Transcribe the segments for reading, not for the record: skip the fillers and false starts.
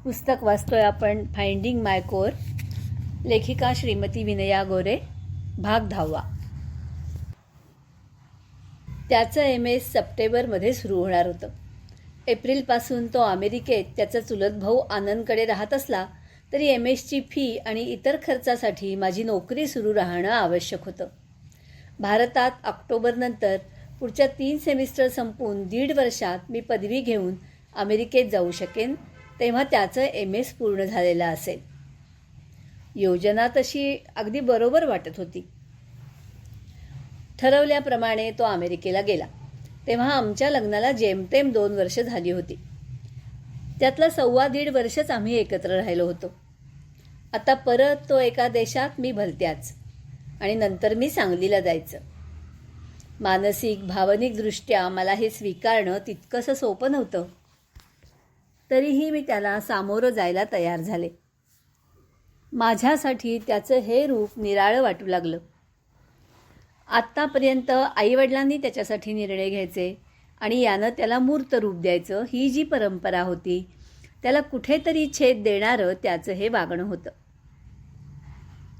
पुस्तक वाचतोय आपण फाइंडिंग माय कोर, लेखिका श्रीमती विनया गोरे, भाग 10. त्याचं MS सप्टेंबरमध्ये सुरू होणार होतं. एप्रिलपासून तो अमेरिकेत त्याचा चुलत भाऊ आनंदकडे राहत असला तरी MSची फी आणि इतर खर्चासाठी माझी नोकरी सुरू राहणं आवश्यक होतं. भारतात ऑक्टोबरनंतर पुढच्या 3 सेमिस्टर संपवून 1.5 वर्षात मी पदवी घेऊन अमेरिकेत जाऊ शकेन, तेव्हा त्याचं MS पूर्ण झालेलं असेल. योजना तशी अगदी बरोबर वाटत होती. ठरवल्याप्रमाणे तो अमेरिकेला गेला. तेव्हा आमच्या लग्नाला जेमतेम 2 वर्ष झाली होती. त्यातलं 1.25 वर्षच आम्ही एकत्र राहिलो होतो. आता परत तो एका देशात, मी भलत्याच, आणि नंतर मी सांगलीला जायचं. मानसिक भावनिकदृष्ट्या मला हे स्वीकारणं तितकंसं सोपं नव्हतं. तरीही मी त्याला सामोरं जायला तयार झाले. माझ्यासाठी त्याचं हे रूप निराळं वाटू लागलं. आत्तापर्यंत आईवडिलांनी त्याच्यासाठी निर्णय घ्यायचे आणि यानं त्याला मूर्त रूप द्यायचं, ही जी परंपरा होती, त्याला कुठेतरी छेद देणारं त्याचं हे वागणं होतं.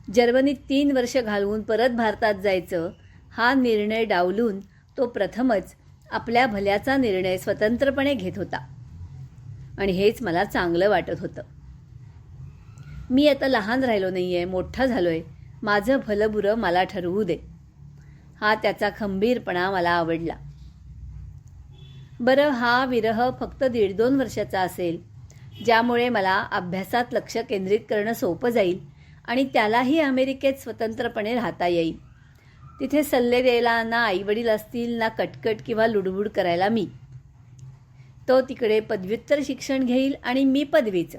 जर्मनीत 3 वर्ष घालवून परत भारतात जायचं, हा निर्णय डावलून तो प्रथमच आपल्या भल्याचा निर्णय स्वतंत्रपणे घेत होता. आणि हेच मला चांगलं वाटत होतं. मी आता लहान राहिलो नाही आहे, मोठा झालो आहे. माझं भलं बुरं मला ठरवू दे. हा त्याचा खंबीरपणा मला आवडला. बरं, हा विरह फक्त 1.5-2 वर्षाचा असेल, ज्यामुळे मला अभ्यासात लक्ष केंद्रित करणं सोपं जाईल आणि त्यालाही अमेरिकेत स्वतंत्रपणे राहता येईल. तिथे सल्ले द्यायला ना आईवडील असतील, ना कटकट किंवा लुडबुड करायला मी. तो तिकडे पदव्युत्तर शिक्षण घेईल आणि मी पदवीचं.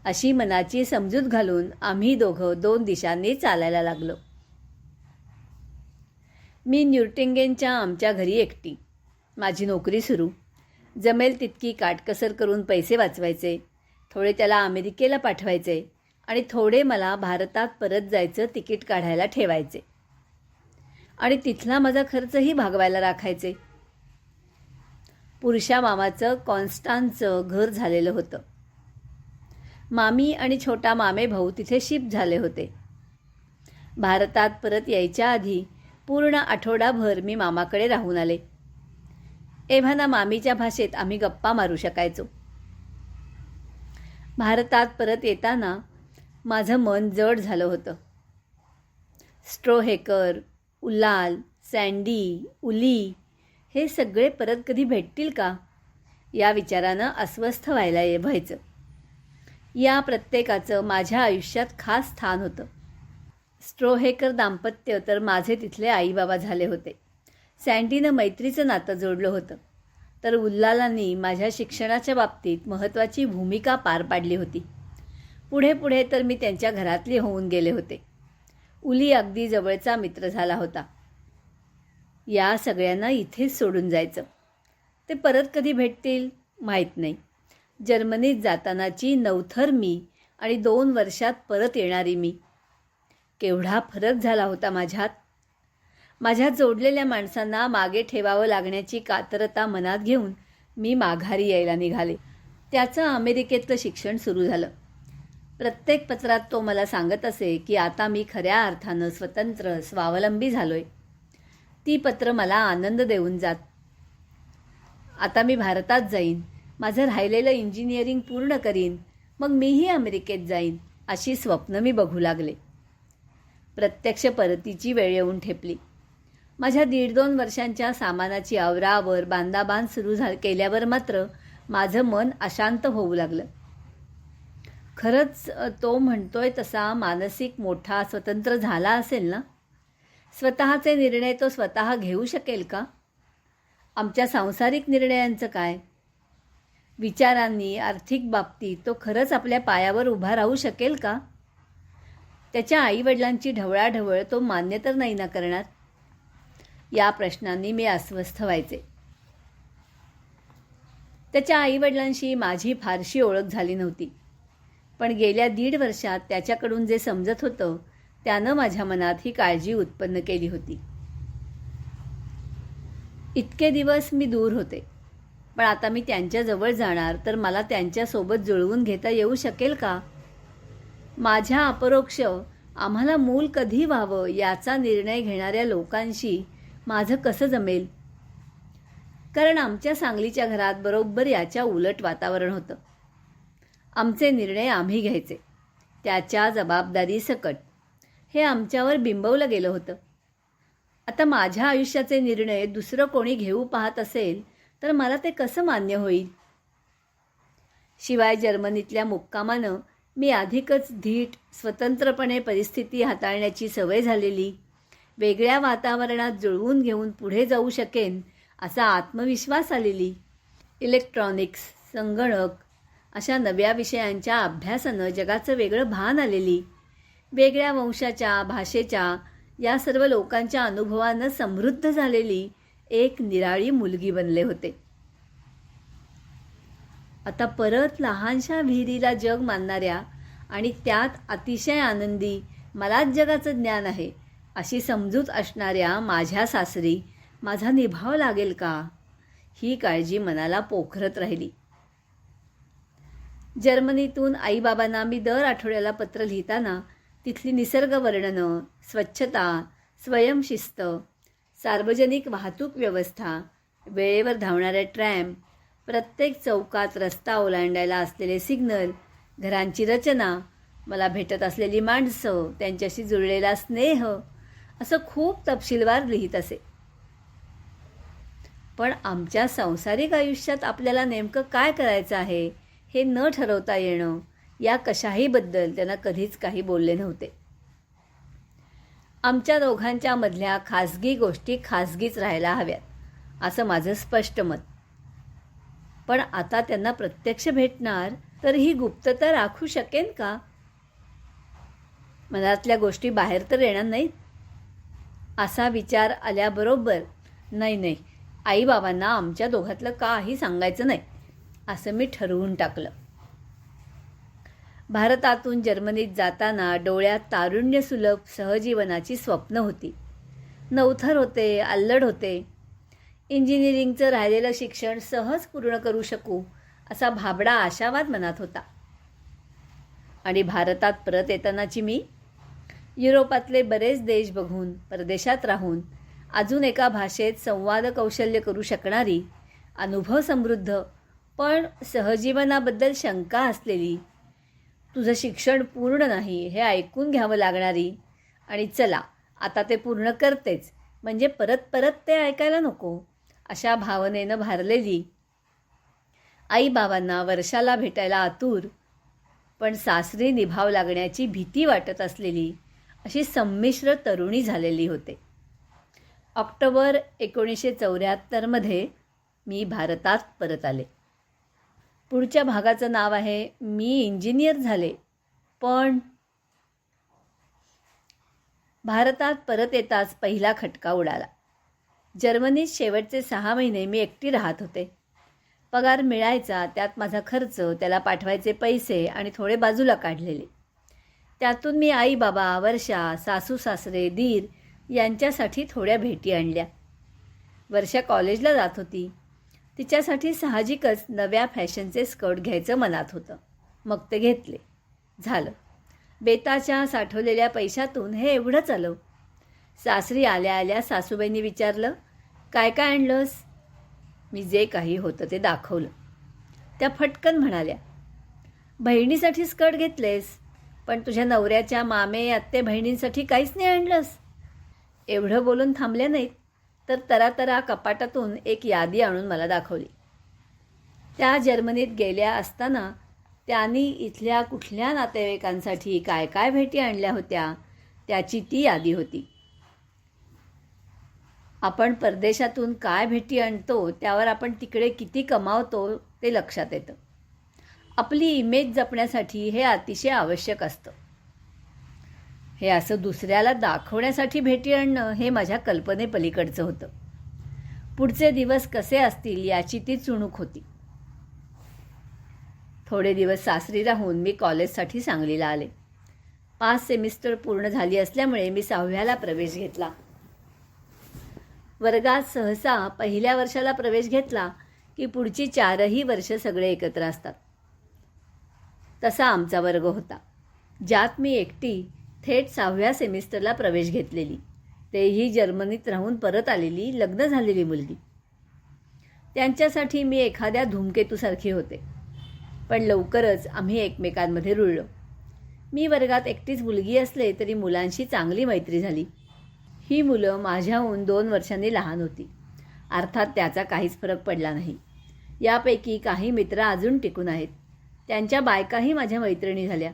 अशी मनाची समजूत घालून आम्ही दोघं 2 दिशांनी चालायला लागलो. मी न्यूर्टिंगेनच्या आमच्या घरी एकटी. माझी नोकरी सुरू. जमेल तितकी काटकसर करून पैसे वाचवायचे, थोडे त्याला अमेरिकेला पाठवायचे आणि थोडे मला भारतात परत जायचं तिकीट काढायला ठेवायचे आणि तिथला माझा खर्चही भागवायला राखायचे. पुरुषा मामाचं कॉन्स्टान्सचं घर झालेलं होतं. मामी आणि छोटा मामे भाऊ तिथे शिफ्ट झाले होते. भारतात परत यायच्या आधी पूर्ण आठवडाभर मी मामाकडे राहून आले. एव्हाना मामीच्या भाषेत आम्ही गप्पा मारू शकायचो. भारतात परत येताना माझं मन जड झालं होतं. स्ट्रोहेकर, उलाल, सँडी, उली हे सगळे परत कधी भेटतील का, या विचारानं अस्वस्थ व्हायला व्हायचं. या प्रत्येकाचं माझ्या आयुष्यात खास स्थान होतं. स्ट्रोहेकर दाम्पत्य तर माझे तिथले आईबाबा झाले होते. सँडीनं मैत्रीचं नातं जोडलं होतं, तर उल्लालांनी माझ्या शिक्षणाच्या बाबतीत महत्त्वाची भूमिका पार पाडली होती. पुढे पुढे तर मी त्यांच्या घरातली होऊन गेले होते. उली अगदी जवळचा मित्र झाला होता. या सगळ्यांना इथेच सोडून जायचं. ते परत कधी भेटतील माहीत नाही. जर्मनीत जातानाची नवथर मी आणि 2 वर्षात परत येणारी मी. केवढा फरक झाला होता माझ्यात. माझ्या जोडलेल्या माणसांना मागे ठेवावं लागण्याची कातरता मनात घेऊन मी माघारी यायला निघाले. त्याचं अमेरिकेतलं शिक्षण सुरू झालं. प्रत्येक पत्रात तो मला सांगत असे की आता मी खऱ्या अर्थानं स्वतंत्र, स्वावलंबी झालोय. ती पत्र मला आनंद देऊन जात. आता मी भारतात जाईन, माझं राहिलेलं इंजिनिअरिंग पूर्ण करीन, मग मीही अमेरिकेत जाईन, अशी स्वप्न मी बघू लागले. प्रत्यक्ष परतीची वेळ येऊन ठेपली. माझ्या 1.5-2 वर्षांच्या सामानाची आवरावर बांधाबांध सुरू केल्यावर मात्र माझं मन अशांत होऊ लागलं. खरंच तो म्हणतोय तसा मानसिक मोठा स्वतंत्र झाला असेल ना? स्वतःचे निर्णय तो स्वतः घेऊ शकेल का? आमच्या सांसारिक निर्णयांचं काय? विचारांनी, आर्थिक बाबतीत तो खरंच आपल्या पायावर उभा राहू शकेल का? त्याच्या आईवडिलांची ढवळाढवळ तो मान्य तर नाही ना करणार? या प्रश्नांनी मी अस्वस्थ व्हायचे. त्याच्या आईवडिलांशी माझी फारशी ओळख झाली नव्हती, पण गेल्या 1.5 वर्षात त्याच्याकडून जे समजत होतं त्यानं माझ्या मनात ही काळजी उत्पन्न केली होती. इतके दिवस मी दूर होते. पण आता मी त्यांच्याजवळ जाणार तर मला त्यांच्यासोबत जुळवून घेता येऊ शकेल का? माझ्या अपरोक्ष आम्हाला मूल कधी व्हावं याचा निर्णय घेणाऱ्या लोकांशी माझं कसं जमेल? कारण आमच्या सांगलीच्या घरात बरोबर याच्या उलट वातावरण होतं. आमचे निर्णय आम्ही घ्यायचे, त्याच्या जबाबदारीसकट. हे आमच्यावर बिंबवलं गेलं होतं. आता माझ्या आयुष्याचे निर्णय दुसरं कोणी घेऊ पाहत असेल तर मला ते कसं मान्य होईल? शिवाय जर्मनीतल्या मुक्कामानं मी अधिकच धीट, स्वतंत्रपणे परिस्थिती हाताळण्याची सवय झालेली, वेगळ्या वातावरणात जुळवून घेऊन पुढे जाऊ शकेन असा आत्मविश्वास आलेली, इलेक्ट्रॉनिक्स, संगणक अशा नव्या विषयांच्या अभ्यासानं जगाचं वेगळं भान आलेली, वेगळ्या वंशाच्या, भाषेच्या या सर्व लोकांच्या अनुभवानं समृद्ध झालेली एक निराळी मुलगी बनले होते. आता परत लहानशा विहिरीला जग मानणाऱ्या आणि त्यात अतिशय आनंदी, मलाच जगाचं ज्ञान आहे अशी समजूत असणाऱ्या माझ्या सासरी माझा निभाव लागेल का? ही काळजी मनाला पोखरत राहिली. जर्मनीतून आईबाबांना मी दर आठवड्याला पत्र लिहिताना तिथली निसर्ग वर्णनं, स्वच्छता, स्वयंशिस्त, सार्वजनिक वाहतूक व्यवस्था, वेळेवर धावणाऱ्या ट्रॅम, प्रत्येक चौकात रस्ता ओलांडायला असलेले सिग्नल, घरांची रचना, मला भेटत असलेली माणसं, त्यांच्याशी जुळलेला स्नेह असं खूप तपशीलवार लिहित असे. पण आमच्या सांसारिक आयुष्यात आपल्याला नेमकं काय करायचं आहे हे न ठरवता येणं या कशाहीबद्दल त्यांना कधीच काही बोलले नव्हते. आमच्या दोघांच्या मधल्या खाजगी गोष्टी खाजगीच राहायला हव्यात असं माझं स्पष्ट मत. पण आता त्यांना प्रत्यक्ष भेटणार तर ही गुप्तता राखू शकेन का? मनातल्या गोष्टी बाहेर तर येणार नाहीत. असा विचार आल्याबरोबर नाही, आईबाबांना आमच्या दोघातलं काही सांगायचं नाही असं मी ठरवून टाकलं. भारतातून जर्मनीत जाताना डोळ्यात तारुण्यसुलभ सहजीवनाची स्वप्न होती. नवथर होते, अल्लड होते. इंजिनिअरिंगचं राहिलेलं शिक्षण सहज पूर्ण करू शकू असा भाबडा आशावाद मनात होता. आणि भारतात परत येतानाची मी युरोपातले बरेच देश बघून, परदेशात राहून अजून एका भाषेत संवाद कौशल्य करू शकणारी, अनुभव समृद्ध पण सहजीवनाबद्दल शंका असलेली, तुझं शिक्षण पूर्ण नाही हे ऐकून घ्यावं लागणारी आणि चला आता ते पूर्ण करतेच म्हणजे परत परत ते ऐकायला नको अशा भावनेनं भारलेली, आईबाबांना वर्षाला भेटायला आतुर पण सासरी निभाव लागण्याची भीती वाटत असलेली अशी संमिश्र तरुणी झालेली होते. ऑक्टोबर 1974 मी भारतात परत आले. पुढच्या भागाचं नाव आहे मी इंजिनियर झाले. पण भारतात परत येताच पहिला खटका उडाला. जर्मनीत शेवटचे 6 महिने मी एकटी राहत होते. पगार मिळायचा, त्यात माझा खर्च, त्याला पाठवायचे पैसे आणि थोडे बाजूला काढलेले. त्यातून मी आई बाबा, वर्षा, सासू सासरे, दीर यांच्यासाठी थोड्या भेटी आणल्या. वर्षा कॉलेजला जात होती. तिच्यासाठी साहजिकच नव्या फॅशनचे स्कर्ट घ्यायचं मनात होतं. मग ते घेतले. झालं. बेताच्या साठवलेल्या पैशातून हे एवढंच आलं. सासरी आल्या आल्या सासूबाईंनी विचारलं, काय काय आणलंस? मी जे काही होतं ते दाखवलं. त्या फटकन म्हणाल्या, बहिणीसाठी स्कर्ट घेतलेस पण तुझ्या नवऱ्याच्या मामे आत्ते बहिणींसाठी काहीच नाही आणलंस? एवढं बोलून थांबले नाहीत तर तरातरा कपाटातून एक यादी आणून मला दाखवली. त्या जर्मनीत गेल्या असताना त्यांनी इथल्या कुठल्या नातेवाईकांसाठी काय काय भेटी आणल्या होत्या त्याची ती यादी होती. आपण परदेशातून काय भेटी आणतो त्यावर आपण तिकडे किती कमावतो ते लक्षात येतं. आपली इमेज जपण्यासाठी हे अतिशय आवश्यक असतं. हे असं दुसऱ्याला दाखवण्यासाठी भेटी आणणं हे माझ्या कल्पनेपलीकडचं होतं. पुढचे दिवस कसे असतील याची ती चुणूक होती. थोडे दिवस सासरी राहून मी कॉलेजसाठी सांगलीला आले. 5 सेमिस्टर पूर्ण झाली असल्यामुळे मी 6व्याला प्रवेश घेतला. वर्गात सहसा पहिल्या वर्षाला प्रवेश घेतला की पुढची 4ही वर्ष सगळे एकत्र असतात. तसा आमचा वर्ग होता, ज्यात मी एकटी थेट 6व्या सेमिस्टरला प्रवेश घेतलेली, तेही जर्मनीत राहून परत आलेली लग्न झालेली मुलगी. त्यांच्यासाठी मी एखाद्या धूमकेतूसारखी होते. पण लवकरच आम्ही एकमेकांमध्ये रुळलो. मी वर्गात एकटीच मुलगी असले तरी मुलांशी चांगली मैत्री झाली. ही मुलं माझ्याहून 2 वर्षांनी लहान होती. अर्थात त्याचा काहीच फरक पडला नाही. यापैकी काही मित्र अजून टिकून आहेत. त्यांच्या बायकाही माझ्या मैत्रिणी झाल्या.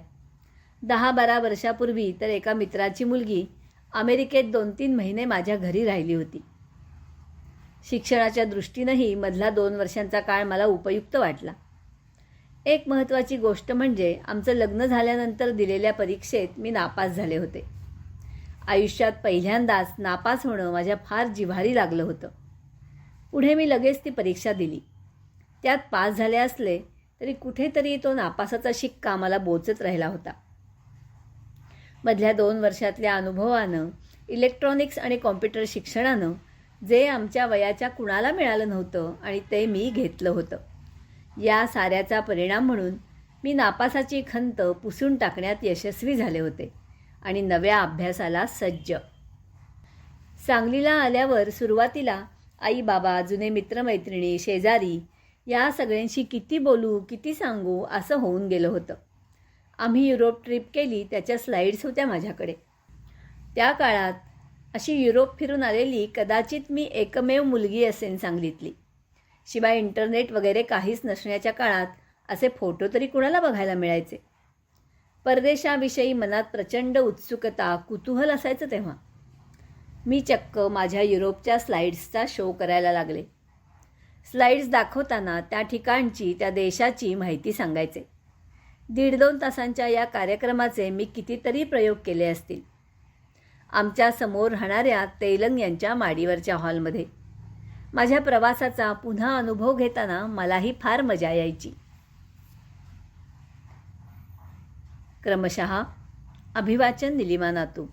10-12 वर्षापूर्वी तर एका मित्राची मुलगी अमेरिकेत 2-3 महिने माझ्या घरी राहिली होती. शिक्षणाच्या दृष्टीनंही मधला 2 वर्षांचा काळ मला उपयुक्त वाटला. एक महत्त्वाची गोष्ट म्हणजे आमचं लग्न झाल्यानंतर दिलेल्या परीक्षेत मी नापास झाले होते. आयुष्यात पहिल्यांदाच नापास होणं माझ्या फार जिव्हारी लागलं होतं. पुढे मी लगेच ती परीक्षा दिली. त्यात पास झाले असले तरी कुठेतरी तो नापासाचा शिक्का मला बोचत राहिला होता. मधल्या 2 वर्षातल्या अनुभवानं, इलेक्ट्रॉनिक्स आणि कॉम्प्युटर शिक्षणानं जे आमच्या वयाच्या कुणाला मिळालं नव्हतं आणि ते मी घेतलं होतं. या साऱ्याचा परिणाम म्हणून मी नापासाची खंत पुसून टाकण्यात यशस्वी झाले होते आणि नव्या अभ्यासाला सज्ज. सांगलीला आल्यावर सुरुवातीला आई बाबा, जुने मित्रमैत्रिणी, शेजारी या सगळ्यांशी किती बोलू, किती सांगू असं होऊन गेलं होतं. आम्ही युरोप ट्रिप केली त्याच्या स्लाईड्स होत्या माझ्याकडे. त्या काळात अशी युरोप फिरून आलेली कदाचित मी एकमेव मुलगी असेन सांगलीतली. शिवाय इंटरनेट वगैरे काहीच नसण्याच्या काळात असे फोटो तरी कुणाला बघायला मिळायचे. परदेशाविषयी मनात प्रचंड उत्सुकता, कुतूहल असायचं तेव्हा. मी चक्क माझ्या युरोपच्या स्लाईड्सचा शो करायला लागले. स्लाईड्स दाखवताना त्या ठिकाणची, त्या देशाची माहिती सांगायचे. 1.5-2 तासांच्या या कार्यक्रमाचे मी कितीतरी प्रयोग केले असतील. आमच्या समोर राहणाऱ्या तेलंग यांच्या माडीवरच्या हॉलमध्ये. माझ्या प्रवासाचा पुन्हा अनुभव घेताना मलाही फार मजा यायची. क्रमशः अभिवाचन निलिमा नातू.